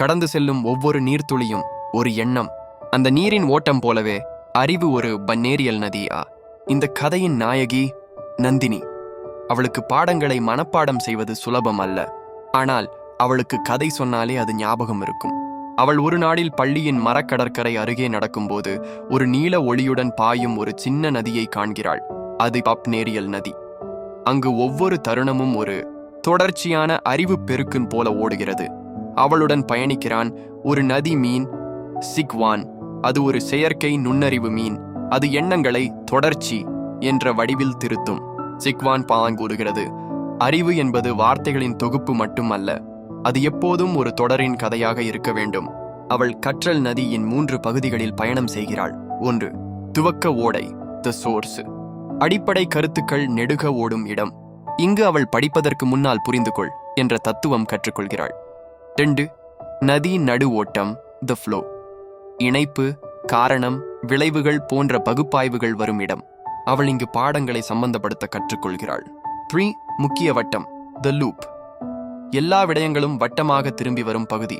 கடந்து செல்லும் ஒவ்வொரு நீர்த்துளியும் ஒரு எண்ணம். அந்த நீரின் ஓட்டம் போலவே அறிவு ஒரு பன்னேரியல் நதியா. இந்த கதையின் நாயகி நந்தினி. அவளுக்கு பாடங்களை மனப்பாடம் செய்வது சுலபம் அல்ல. ஆனால் அவளுக்கு கதை சொன்னாலே அது ஞாபகம் இருக்கும். அவள் ஒரு நாளில் பள்ளியின் மரக்கடற்கரை அருகே நடக்கும்போது ஒரு நீல ஒளியுடன் பாயும் ஒரு சின்ன நதியை காண்கிறாள். அது பப்னேரியல் நதி. அங்கு ஒவ்வொரு தருணமும் ஒரு தொடர்ச்சியான அறிவு பெருக்குன் போல ஓடுகிறது. அவளுடன் பயணிக்கிறான் ஒரு நதி மீன், சிக்வான். அது ஒரு செயற்கை நுண்ணறிவு மீன். அது எண்ணங்களை தொடர்ச்சி என்ற வடிவில் திருத்தும். சிக்வான் பாங்கூறுகிறது, அறிவு என்பது வார்த்தைகளின் தொகுப்பு மட்டுமல்ல, அது எப்போதும் ஒரு தொடரின் கதையாக இருக்க வேண்டும். அவள் கற்றல் நதியின் 3 பகுதிகளில் பயணம் செய்கிறாள். 1. துவக்க ஓடை, த சோர்ஸ். அடிப்படை கருத்துக்கள் நெடுக ஓடும் இடம். இங்கு அவள் படிப்பதற்கு முன்னால் புரிந்துகொள் என்ற தத்துவம் கற்றுக்கொள்கிறாள். 2. நதி நடு ஓட்டம், த ஃப்ளோ. இணைப்பு, காரணம், விளைவுகள் போன்ற பகுப்பாய்வுகள் வரும் இடம். அவள் இங்கு பாடங்களை சம்பந்தப்படுத்த கற்றுக்கொள்கிறாள். 3. முக்கிய வட்டம், த லூப். எல்லா விடயங்களும் வட்டமாக திரும்பி வரும் பகுதி.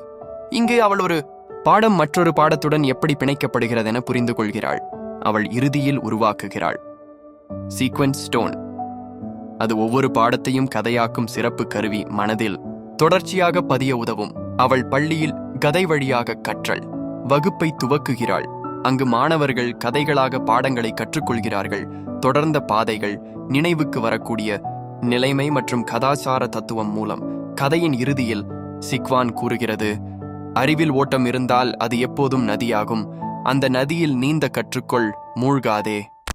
இங்கு அவள் ஒரு பாடம் மற்றொரு பாடத்துடன் எப்படி பிணைக்கப்படுகிறதென புரிந்து கொள்கிறாள். அவள் இறுதியில் உருவாக்குகிறாள். Sequence stone. அது ஒவ்வொரு பாடத்தையும் கதையாக்கும் சிறப்பு கருவி. மனதில் தொடர்ச்சியாக பதிய உதவும். அவள் பள்ளியில் கதை வழியாக கற்றல் வகுப்பை துவக்குகிறாள். அங்கு மாணவர்கள் கதைகளாக பாடங்களை கற்றுக்கொள்கிறார்கள். தொடர்ந்த பாதைகள், நினைவுக்கு வரக்கூடிய நிலைமை மற்றும் கதாசார தத்துவம் மூலம். கதையின் இறுதியில் சிக்வான் கூறுகிறது, அறிவில் ஓட்டம் இருந்தால் அது எப்போதும் நதியாகும். அந்த நதியில் நீந்த கற்றுக்கொள், மூழ்காதே.